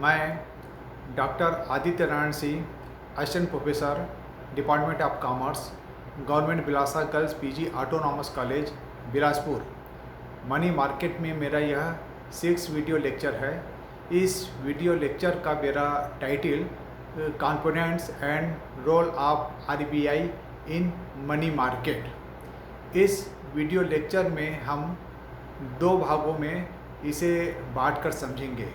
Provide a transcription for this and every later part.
मैं doctor Aditya Narayan Singh, assistant professor, department of commerce, government Bilasa girls PG autonomous college, Bilaspur. Money market में मेरा यह 6 video lecture है। इस वीडियो लेक्चर का मेरा title confidence and role of RBI in money market. इस वीडियो लेक्चर में हम 2 भागों में इसे बांट कर समझेंगे।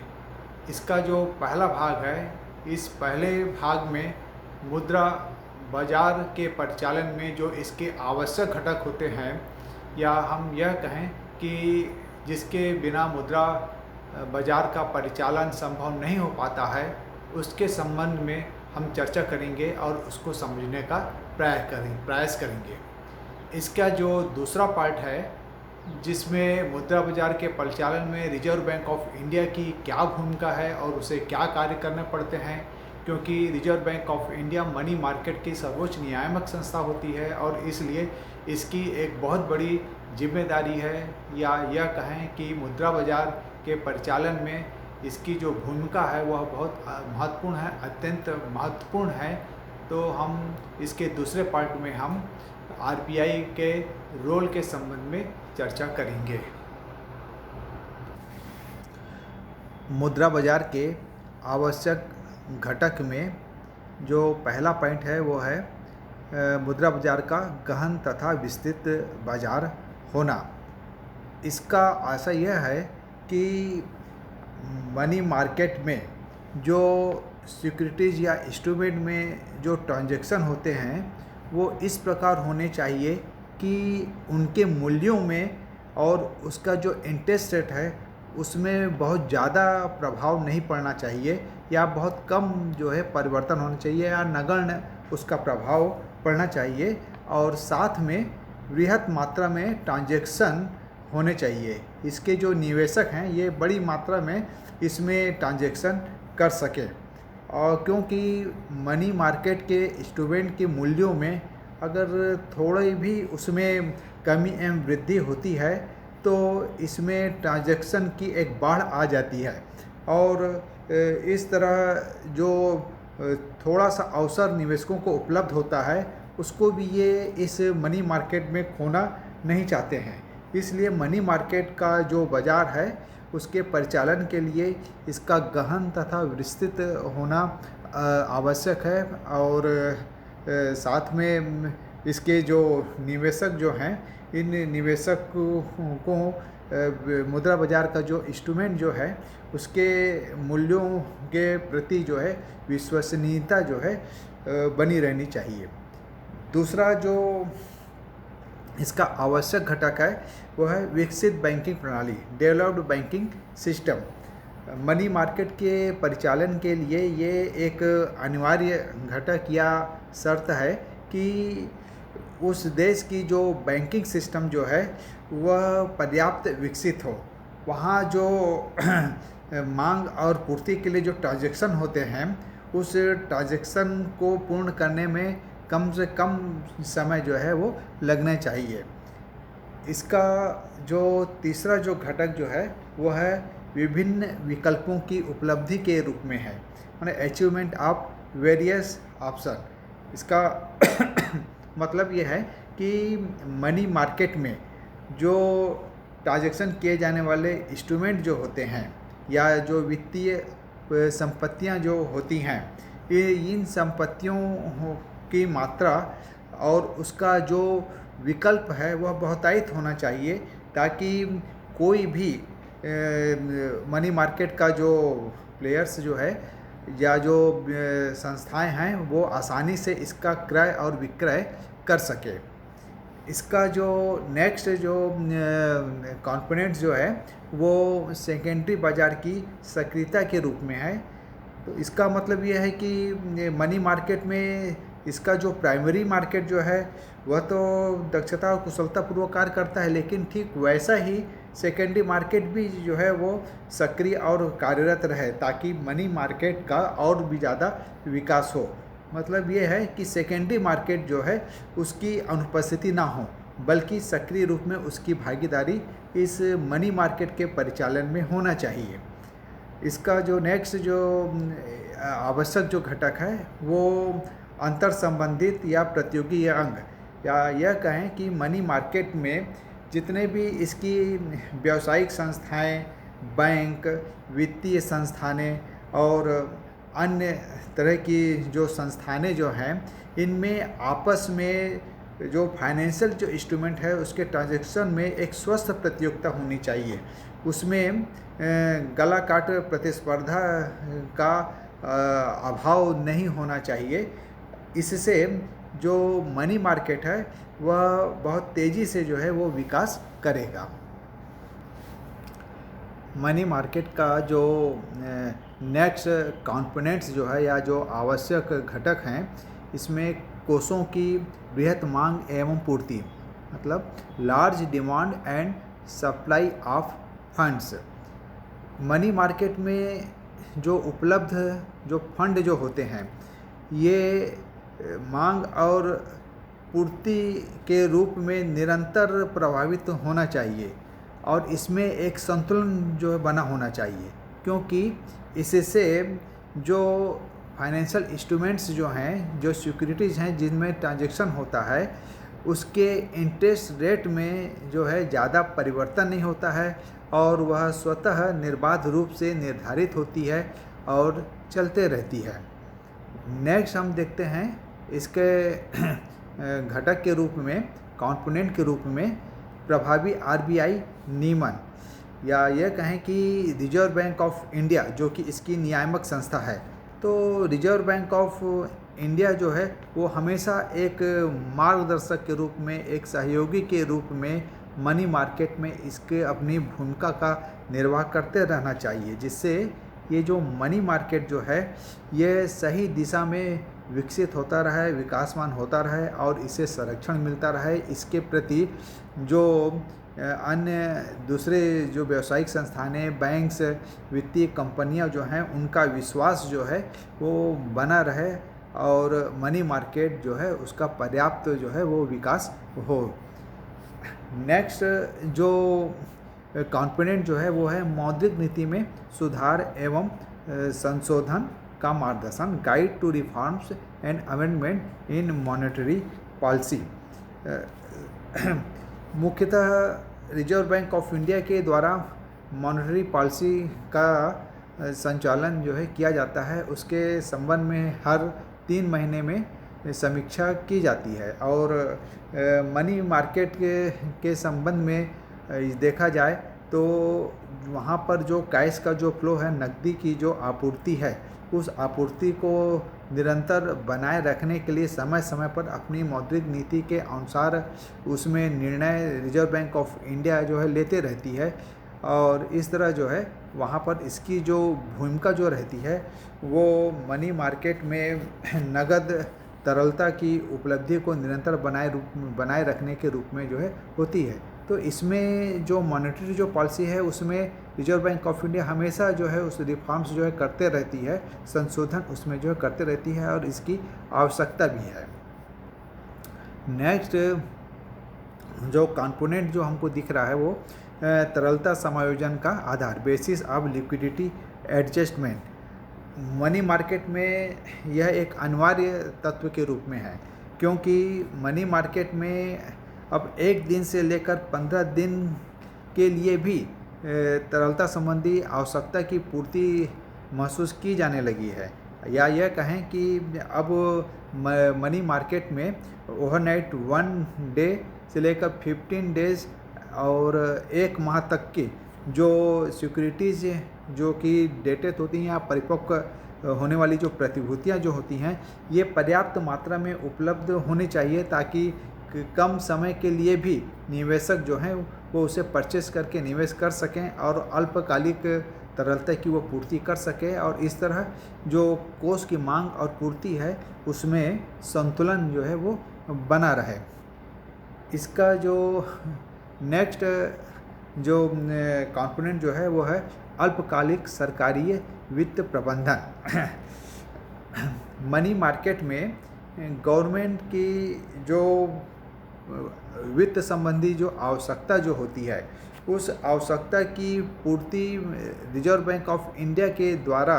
इसका जो पहला भाग है, इस पहले भाग में मुद्रा बाजार के परिचालन में जो इसके आवश्यक घटक होते हैं, या हम यह कहें कि जिसके बिना मुद्रा बाजार का परिचालन संभव नहीं हो पाता है, उसके संबंध में हम चर्चा करेंगे और उसको समझने का प्रयास करेंगे। इसका जो दूसरा पार्ट है, जिसमें मुद्रा बाजार के परिचालन में रिजर्व बैंक ऑफ इंडिया की क्या भूमिका है और उसे क्या कार्य करने पड़ते हैं, क्योंकि reserve bank of India money market की सर्वोच्च नियामक संस्था होती है और इसलिए इसकी एक बहुत बड़ी जिम्मेदारी है, या यह कहें कि मुद्रा बाजार के परिचालन में इसकी जो भूमिका है वह बहुत महत्वपूर्ण है, अत्यंत महत्वपूर्ण है। तो हम इसके दूसरे पार्ट में हम आरबीआई के रोल के संबंध में चर्चा करेंगे। मुद्रा बाजार के आवश्यक घटक में जो पहला पॉइंट है वो है मुद्रा बाजार का गहन तथा विस्तृत बाजार होना। इसका आशय यह है कि मनी मार्केट में जो सिक्योरिटीज़ या इंस्ट्रूमेंट में जो ट्रांजैक्शन होते हैं वो इस प्रकार होने चाहिए कि उनके मूल्यों में और उसका जो इंटरेस्ट रेट है उसमें बहुत ज़्यादा प्रभाव नहीं पड़ना चाहिए, या बहुत कम जो है परिवर्तन होना चाहिए, या नगण्य उसका प्रभाव पड़ना चाहिए। और साथ में वृहत मात्रा में ट्रांजैक्शन होने चाहिए। इसके जो निवेशक हैं ये बड़ी मात्रा में इसमें ट्रांजैक्शन कर सकें। और क्योंकि मनी मार्केट के इंस्ट्रूमेंट के मूल्यों में अगर थोड़ी भी उसमें कमी एवं वृद्धि होती है तो इसमें ट्रांजैक्शन की एक बाढ़ आ जाती है, और इस तरह जो थोड़ा सा अवसर निवेशकों को उपलब्ध होता है उसको भी ये इस मनी मार्केट में खोना नहीं चाहते हैं। इसलिए मनी मार्केट का जो बाज़ार है उसके परिचालन के लिए इसका गहन तथा विस्तृत होना आवश्यक है। और साथ में इसके जो निवेशक जो हैं, इन निवेशक को मुद्रा बाजार का जो इंस्ट्रूमेंट जो है उसके मूल्यों के प्रति जो है विश्वसनीयता जो है बनी रहनी चाहिए। दूसरा जो इसका आवश्यक घटक है वो है विकसित बैंकिंग प्रणाली, developed banking system. Money market के परिचालन के लिए ये एक अनिवार्य घटक या शर्त है कि उस देश की जो बैंकिंग सिस्टम जो है वह पर्याप्त विकसित हो। वहाँ जो मांग और पूर्ति के लिए जो ट्रांजैक्शन होते हैं उस ट्रांजैक्शन को पूर्ण करने में कम से कम समय जो है वो लगना चाहिए। इसका जो तीसरा जो घटक जो है वो है विभिन्न विकल्पों की उपलब्धि के रूप में है, माने अचीवमेंट ऑफ वेरियस ऑप्शन। इसका मतलब ये है कि मनी मार्केट में जो ट्रांजैक्शन किए जाने वाले इंस्ट्रूमेंट जो होते हैं या जो वित्तीय संपत्तियां जो होती हैं, ये इन संपत्तियों की मात्रा और उसका जो विकल्प है वह बहुतायत होना चाहिए, ताकि कोई भी मनी मार्केट का जो प्लेयर्स जो है या जो संस्थाएं हैं वो आसानी से इसका क्रय और विक्रय कर सके। इसका जो नेक्स्ट जो कॉम्पोनेंट्स जो है वो सेकेंडरी बाज़ार की सक्रियता के रूप में है। तो इसका मतलब ये है कि मनी मार्केट में इसका जो प्राइमरी मार्केट जो है वह तो दक्षता और कुशलतापूर्वक कार्य करता है, लेकिन ठीक वैसा ही सेकेंडरी मार्केट भी जो है वो सक्रिय और कार्यरत रहे, ताकि मनी मार्केट का और भी ज़्यादा विकास हो। मतलब ये है कि सेकेंडरी मार्केट जो है उसकी अनुपस्थिति ना हो, बल्कि सक्रिय रूप में उसकी भागीदारी इस मनी मार्केट के परिचालन में होना चाहिए। इसका जो नेक्स्ट जो आवश्यक जो घटक है वो अंतर संबंधित या प्रतियोगी या अंग, या यह कहें कि मनी मार्केट में जितने भी इसकी व्यावसायिक संस्थाएं, बैंक, वित्तीय संस्थानें और अन्य तरह की जो संस्थानें जो हैं, इनमें आपस में जो फाइनेंशियल जो इंस्ट्रूमेंट है उसके ट्रांजैक्शन में एक स्वस्थ प्रतियोगिता होनी चाहिए। उसमें गला काट प्रतिस्पर्धा का अभाव नहीं होना चाहिए। इससे जो मनी मार्केट है वह बहुत तेज़ी से जो है वो विकास करेगा। मनी मार्केट का जो नेक्स्ट कंपोनेंट्स जो है या जो आवश्यक घटक हैं, इसमें कोषों की बृहत मांग एवं पूर्ति, मतलब large demand and supply of funds. Money market में जो उपलब्ध जो फंड जो होते हैं, ये मांग और पूर्ति के रूप में निरंतर प्रभावित होना चाहिए और इसमें एक संतुलन जो है बना होना चाहिए, क्योंकि इससे जो फाइनेंशियल इंस्ट्रूमेंट्स जो हैं, जो सिक्योरिटीज़ हैं जिनमें ट्रांजैक्शन होता है, उसके इंटरेस्ट रेट में जो है ज़्यादा परिवर्तन नहीं होता है और वह स्वतः निर्बाध रूप से निर्धारित होती है और चलते रहती है। नेक्स्ट हम देखते हैं इसके घटक के रूप में, कंपोनेंट के रूप में प्रभावी आरबीआई नियमन, या यह कहें कि रिजर्व बैंक ऑफ इंडिया जो कि इसकी नियामक संस्था है। तो रिजर्व बैंक ऑफ इंडिया जो है वो हमेशा एक मार्गदर्शक के रूप में, एक सहयोगी के रूप में मनी मार्केट में इसके अपनी भूमिका का निर्वाह करते रहना चाहिए, जिससे ये जो मनी मार्केट जो है ये सही दिशा में विकसित होता रहे, विकासमान होता रहे और इसे संरक्षण मिलता रहे। इसके प्रति जो अन्य दूसरे जो व्यावसायिक संस्थानें, बैंक्स, वित्तीय कंपनियां जो हैं, उनका विश्वास जो है वो बना रहे और मनी मार्केट जो है उसका पर्याप्त जो है वो विकास हो। नेक्स्ट जो कंपोनेंट जो है वो है मौद्रिक नीति में सुधार एवं संशोधन का मार्गदर्शन, guide to reforms and amendment in monetary policy. मुख्यतः रिजर्व बैंक ऑफ इंडिया के द्वारा मॉनेटरी पॉलिसी का संचालन जो है किया जाता है। उसके संबंध में हर 3 महीने में समीक्षा की जाती है और मनी मार्केट के संबंध में देखा जाए तो वहाँ पर जो कैश का जो फ्लो है, नकदी की जो आपूर्ति है, उस आपूर्ति को निरंतर बनाए रखने के लिए समय समय पर अपनी मौद्रिक नीति के अनुसार उसमें निर्णय रिजर्व बैंक ऑफ इंडिया जो है लेते रहती है और इस तरह जो है वहाँ पर इसकी जो भूमिका जो रहती है वो मनी मार्केट में नगद तरलता की उपलब्धि को निरंतर बनाए रखने के रूप में जो है होती है। तो इसमें जो मॉनेटरी जो पॉलिसी है उसमें रिजर्व बैंक ऑफ इंडिया हमेशा जो है उस रिफॉर्म्स जो है करते रहती है, संशोधन उसमें जो है करते रहती है और इसकी आवश्यकता भी है। नेक्स्ट जो कंपोनेंट जो हमको दिख रहा है वो तरलता समायोजन का आधार, basis of liquidity adjustment. Money market में यह एक अनिवार्य तत्व के रूप में है, क्योंकि मनी मार्केट में अब 1 दिन से लेकर 15 दिन के लिए भी तरलता संबंधी आवश्यकता की पूर्ति महसूस की जाने लगी है, या यह कहें कि अब मनी मार्केट में ओवरनाइट 1 डे से लेकर 15 डेज और 1 माह तक की जो सिक्योरिटीज़ जो कि डेटेड होती हैं या परिपक्व होने वाली जो प्रतिभूतियां जो होती हैं, ये पर्याप्त मात्रा में उपलब्ध होनी चाहिए ताकि कम समय के लिए भी निवेशक जो हैं वो उसे परचेस करके निवेश कर सकें और अल्पकालिक तरलता की वो पूर्ति कर सके और इस तरह जो कोष की मांग और पूर्ति है उसमें संतुलन जो है वो बना रहे। इसका जो नेक्स्ट जो कंपोनेंट जो है वो है अल्पकालिक सरकारी वित्त प्रबंधन। मनी मार्केट में गवर्नमेंट की जो वित्त संबंधी जो आवश्यकता जो होती है उस आवश्यकता की पूर्ति रिजर्व बैंक ऑफ इंडिया के द्वारा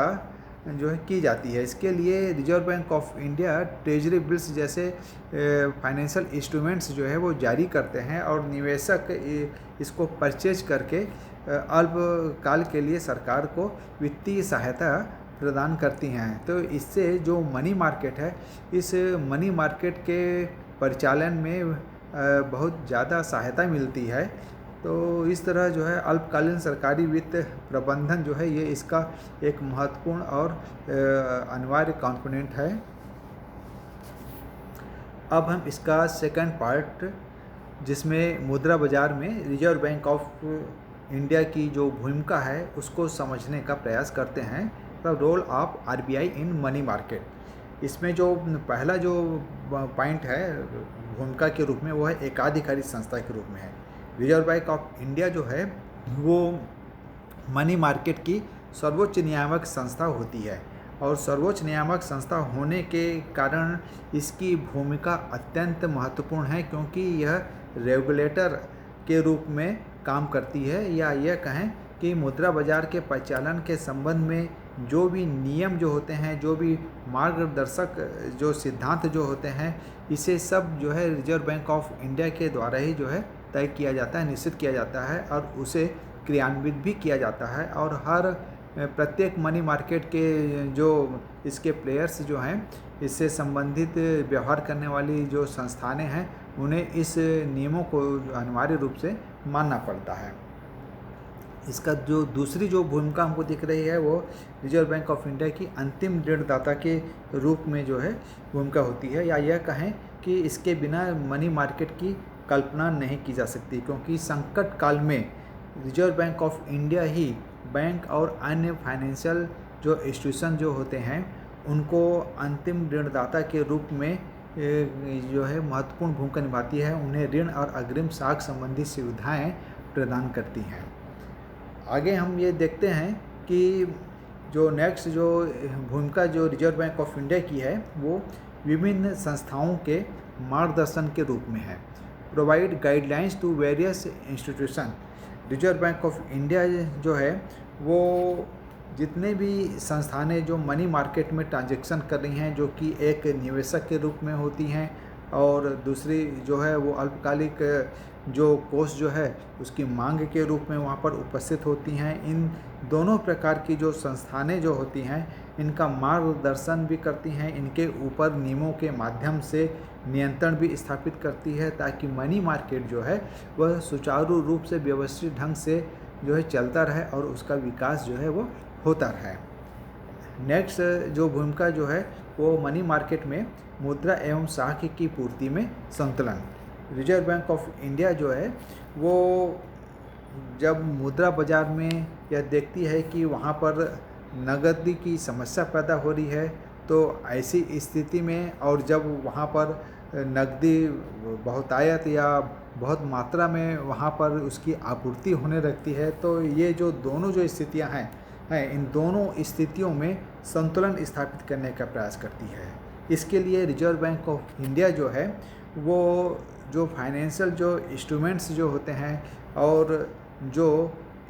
जो है की जाती है। इसके लिए reserve bank of India treasury bills जैसे फाइनेंशियल इंस्ट्रूमेंट्स जो है वो जारी करते हैं और निवेशक इसको परचेज करके अल्पकाल के लिए सरकार को वित्तीय सहायता प्रदान करती हैं। तो इससे जो मनी मार्केट है, इस मनी मार्केट के परिचालन में बहुत ज़्यादा सहायता मिलती है। तो इस तरह जो है अल्पकालीन सरकारी वित्त प्रबंधन जो है ये इसका एक महत्वपूर्ण और अनिवार्य कंपोनेंट है। अब हम इसका सेकंड पार्ट, जिसमें मुद्रा बाजार में रिजर्व बैंक ऑफ इंडिया की जो भूमिका है उसको समझने का प्रयास करते हैं। The role of RBI in money market. इसमें जो पहला जो पॉइंट है भूमिका के रूप में, वो है एकाधिकारी संस्था के रूप में है। रिजर्व बैंक ऑफ इंडिया जो है वो मनी मार्केट की सर्वोच्च नियामक संस्था होती है और सर्वोच्च नियामक संस्था होने के कारण इसकी भूमिका अत्यंत महत्वपूर्ण है, क्योंकि यह रेगुलेटर के रूप में काम करती है, या यह कहें कि मुद्रा बाजार के परिचालन के संबंध में जो भी नियम जो होते हैं, जो भी मार्गदर्शक जो सिद्धांत जो होते हैं, इसे सब जो है रिजर्व बैंक ऑफ इंडिया के द्वारा ही जो है तय किया जाता है, निश्चित किया जाता है और उसे क्रियान्वित भी किया जाता है। और हर प्रत्येक मनी मार्केट के जो इसके प्लेयर्स जो हैं, इससे संबंधित व्यवहार करने वाली जो संस्थानें हैं, उन्हें इस नियमों को अनिवार्य रूप से मानना पड़ता है। इसका जो दूसरी जो भूमिका हमको दिख रही है वो रिजर्व बैंक ऑफ इंडिया की अंतिम ऋणदाता के रूप में जो है भूमिका होती है, या यह कहें कि इसके बिना मनी मार्केट की कल्पना नहीं की जा सकती, क्योंकि संकट काल में reserve bank of India he bank और अन्य फाइनेंशियल जो इंस्टीट्यूशन जो होते हैं उनको अंतिम ऋणदाता के रूप में जो है महत्वपूर्ण भूमिका निभाती है, उन्हें ऋण और अग्रिम साख संबंधी सुविधाएं प्रदान करती हैं। आगे हम ये देखते हैं कि जो नेक्स्ट जो भूमिका जो रिजर्व बैंक ऑफ इंडिया की है वो विभिन्न संस्थाओं के मार्गदर्शन के रूप में है। Provide guidelines to various institution. Reserve bank of India जो है वो जितने भी संस्थानें जो मनी मार्केट में ट्रांजैक्शन कर रही हैं, जो कि एक निवेशक के रूप में होती हैं और दूसरी जो है वो अल्पकालिक जो कोष जो है उसकी मांग के रूप में वहाँ पर उपस्थित होती हैं, इन दोनों प्रकार की जो संस्थानें जो होती हैं इनका मार्गदर्शन भी करती हैं, इनके ऊपर नियमों के माध्यम से नियंत्रण भी स्थापित करती है, ताकि मनी मार्केट जो है वह सुचारू रूप से व्यवस्थित ढंग से जो है चलता रहे और उसका विकास जो है वो होता रहे। नेक्स्ट जो भूमिका जो है वो मनी मार्केट में मुद्रा एवं साख की पूर्ति में संतुलन। रिजर्व बैंक ऑफ इंडिया जो है वो जब मुद्रा बाजार में यह देखती है कि वहाँ पर नकदी की समस्या पैदा हो रही है, तो ऐसी स्थिति में और जब वहाँ पर नकदी बहुतायत या बहुत मात्रा में वहाँ पर उसकी आपूर्ति होने लगती है, तो ये जो दोनों जो स्थितियाँ हैं इन दोनों स्थितियों में संतुलन स्थापित करने का प्रयास करती है। इसके लिए रिजर्व बैंक ऑफ इंडिया जो है वो जो फाइनेंशियल जो इंस्ट्रूमेंट्स जो होते हैं और जो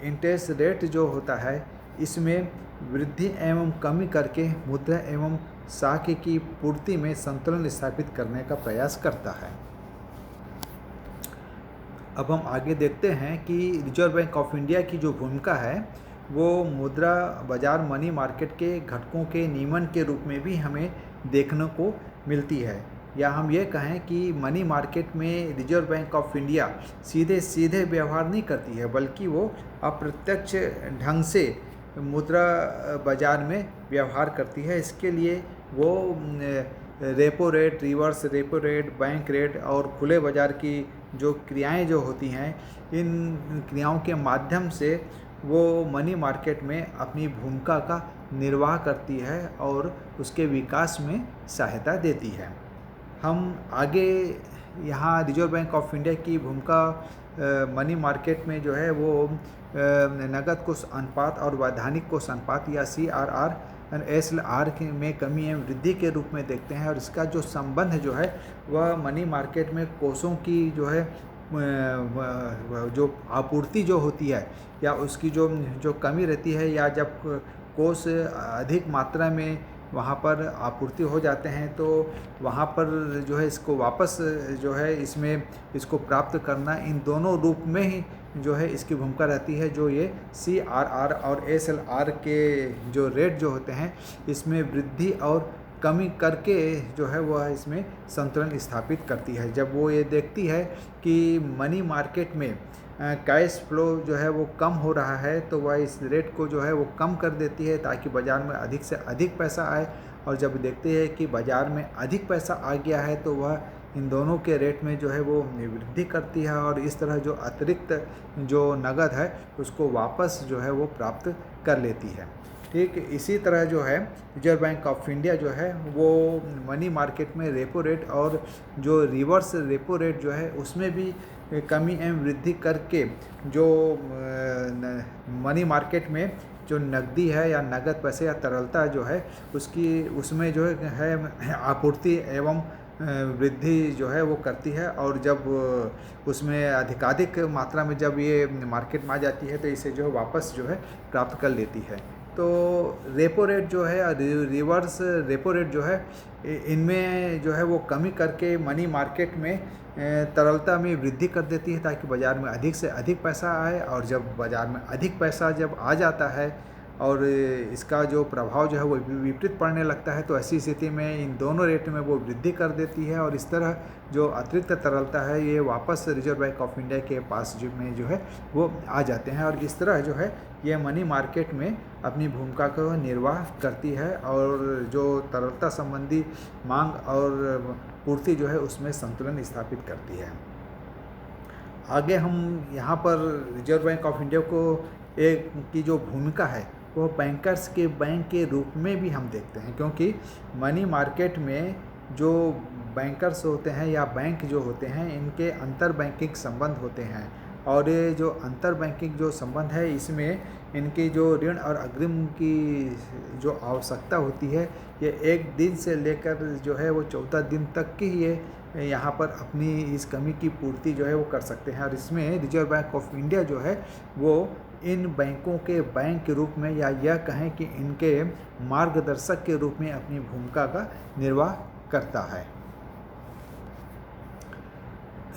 इंटरेस्ट रेट जो होता है, इसमें वृद्धि एवं कमी करके मुद्रा एवं साख की पूर्ति में संतुलन स्थापित करने का प्रयास करता है। अब हम आगे देखते हैं कि रिजर्व बैंक ऑफ इंडिया की जो भूमिका है वो मुद्रा बाजार मनी मार्केट के घटकों के नियमन के रूप में भी हमें देखने को मिलती है, या हम ये कहें कि मनी मार्केट में रिजर्व बैंक ऑफ इंडिया सीधे सीधे व्यवहार नहीं करती है, बल्कि वो अप्रत्यक्ष ढंग से मुद्रा बाजार में व्यवहार करती है। इसके लिए वो repo rate, reverse repo rate, bank rate और खुले बाजार की जो क्रियाएं जो होती हैं, इन क्रियाओं के माध्यम से वो मनी मार्केट में अपनी भूमिका का निर्वाह करती है और उसके विकास में सहायता देती है। हम आगे यहाँ रिजर्व बैंक ऑफ इंडिया की भूमिका मनी मार्केट में जो है वो नगद कोष अनुपात और वैधानिक कोष अनुपात या CRR और SLR में कमी एवं वृद्धि के रूप में देखते हैं, और इसका जो संबंध जो है वह मनी मार्केट में कोषों की जो है जो आपूर्ति जो होती है या उसकी जो जो कमी रहती है, या जब कोष अधिक मात्रा में वहाँ पर आपूर्ति हो जाते हैं तो वहाँ पर जो है इसको वापस जो है इसमें इसको प्राप्त करना, इन दोनों रूप में ही जो है इसकी भूमिका रहती है। जो ये CRR और SLR के जो रेट जो होते हैं इसमें वृद्धि और कमी करके जो है वह इसमें संतुलन स्थापित करती है। जब वो ये देखती है कि मनी मार्केट में कैश फ्लो जो है वो कम हो रहा है तो वह इस रेट को जो है वो कम कर देती है ताकि बाज़ार में अधिक से अधिक पैसा आए। और जब देखते हैं कि बाज़ार में अधिक पैसा आ गया है तो वह इन दोनों के रेट में जो है वो वृद्धि करती है और इस तरह जो अतिरिक्त जो नगद है उसको वापस जो है वो प्राप्त कर लेती है। ठीक इसी तरह जो है रिजर्व बैंक ऑफ इंडिया जो है वो मनी मार्केट में रेपो रेट और जो रिवर्स रेपो रेट जो है उसमें भी कमी एवं वृद्धि करके जो मनी मार्केट में जो नकदी है या नगद पैसे या तरलता जो है उसकी उसमें जो है आपूर्ति एवं वृद्धि जो है वो करती है। और जब उसमें अधिकाधिक मात्रा में जब ये मार्केट में आ जाती है तो इसे जो है वापस जो है प्राप्त कर लेती है। तो रेपो रेट जो है रिवर्स रेपो रेट जो है इनमें जो है वो कमी करके मनी मार्केट में तरलता में वृद्धि कर देती है ताकि बाज़ार में अधिक से अधिक पैसा आए। और जब बाज़ार में अधिक पैसा जब आ जाता है और इसका जो प्रभाव जो है वो विपरीत पड़ने लगता है तो ऐसी स्थिति में इन दोनों रेट में वो वृद्धि कर देती है और इस तरह जो अतिरिक्त तरलता है ये वापस रिजर्व बैंक ऑफ इंडिया के पास जो है वो आ जाते हैं। और इस तरह जो है ये मनी मार्केट में अपनी भूमिका को निर्वाह करती है और जो तरलता संबंधी मांग और पूर्ति जो है उसमें संतुलन स्थापित करती है। आगे हम यहाँ पर रिजर्व बैंक ऑफ इंडिया को एक की जो भूमिका है वो बैंकर्स के बैंक के रूप में भी हम देखते हैं, क्योंकि मनी मार्केट में जो बैंकर्स होते हैं या बैंक जो होते हैं इनके अंतर बैंकिंग संबंध होते हैं। और ये जो अंतर बैंकिंग जो संबंध है इसमें इनकी जो ऋण और अग्रिम की जो आवश्यकता होती है ये 1 दिन से लेकर जो है वो 14 दिन तक की ये यहाँ पर अपनी इस कमी की पूर्ति जो है वो कर सकते हैं। और इसमें रिजर्व बैंक ऑफ इंडिया जो है वो इन बैंकों के बैंक के रूप में या यह कहें कि इनके मार्गदर्शक के रूप में अपनी भूमिका का निर्वाह करता है।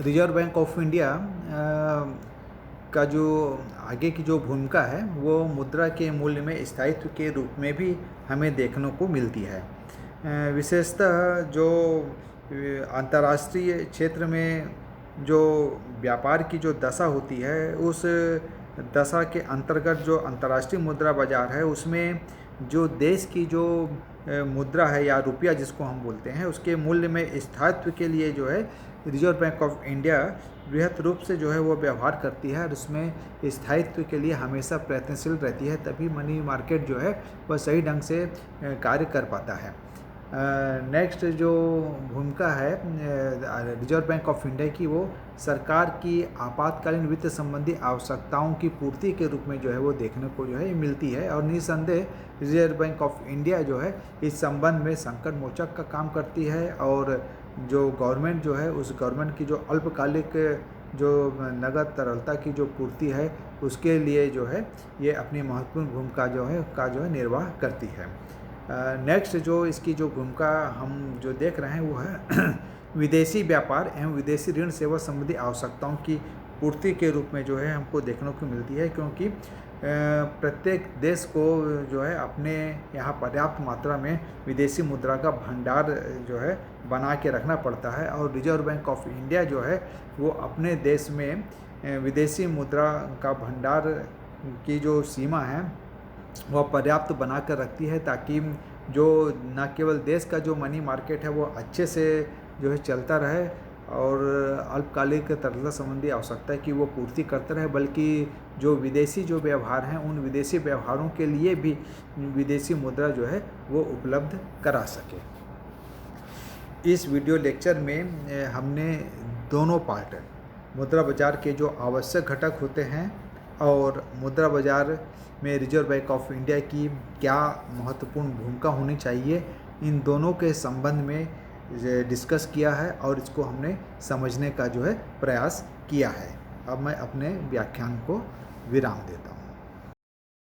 रिजर्व बैंक ऑफ इंडिया का जो आगे की जो भूमिका है वो मुद्रा के मूल्य में स्थायित्व के रूप में भी हमें देखने को मिलती है। विशेषतः जो अंतर्राष्ट्रीय क्षेत्र में जो व्यापार की जो दशा होती है उस दशा के अंतर्गत जो अंतर्राष्ट्रीय मुद्रा बाजार है उसमें जो देश की जो मुद्रा है या रुपया जिसको हम बोलते हैं उसके मूल्य में स्थायित्व के लिए जो है रिजर्व बैंक ऑफ इंडिया बृहत रूप से जो है वो व्यवहार करती है और उसमें स्थायित्व के लिए हमेशा प्रयत्नशील रहती है, तभी मनी मार्केट जो है वह सही ढंग से कार्य कर पाता है। नेक्स्ट जो भूमिका है रिजर्व बैंक ऑफ इंडिया की वो सरकार की आपातकालीन वित्त संबंधी आवश्यकताओं की पूर्ति के रूप में जो है वो देखने को जो है मिलती है। और निस्संदेह रिजर्व बैंक ऑफ इंडिया जो है इस संबंध में संकट मोचक का काम करती है और जो गवर्नमेंट जो है उस गवर्नमेंट की जो अल्पकालिक जो नगद तरलता की जो पूर्ति है उसके लिए जो है ये अपनी महत्वपूर्ण भूमिका जो है निर्वाह करती है। नेक्स्ट जो इसकी जो भूमिका हम जो देख रहे हैं वो है विदेशी व्यापार एवं विदेशी ऋण सेवा संबंधी आवश्यकताओं की पूर्ति के रूप में जो है हमको देखने को मिलती है, क्योंकि प्रत्येक देश को जो है अपने यहाँ पर्याप्त मात्रा में विदेशी मुद्रा का भंडार जो है बना के रखना पड़ता है। और रिजर्व बैंक ऑफ इंडिया जो है वो अपने देश में विदेशी मुद्रा का भंडार की जो सीमा है वह पर्याप्त बना कर रखती है, ताकि जो न केवल देश का जो मनी मार्केट है वो अच्छे से जो है चलता रहे और अल्पकालिक तरलता संबंधी आवश्यकता की वो पूर्ति करता रहे, बल्कि जो विदेशी जो व्यवहार हैं उन विदेशी व्यवहारों के लिए भी विदेशी मुद्रा जो है वो उपलब्ध करा सके। इस वीडियो लेक्चर में हमने दोनों पार्ट मुद्रा बाजार के जो आवश्यक घटक होते हैं और मुद्रा बाजार में रिजर्व बैंक ऑफ इंडिया की क्या महत्वपूर्ण भूमिका होनी चाहिए, इन दोनों के संबंध में डिस्कस किया है और इसको हमने समझने का जो है प्रयास किया है। अब मैं अपने व्याख्यान को विराम देता हूँ।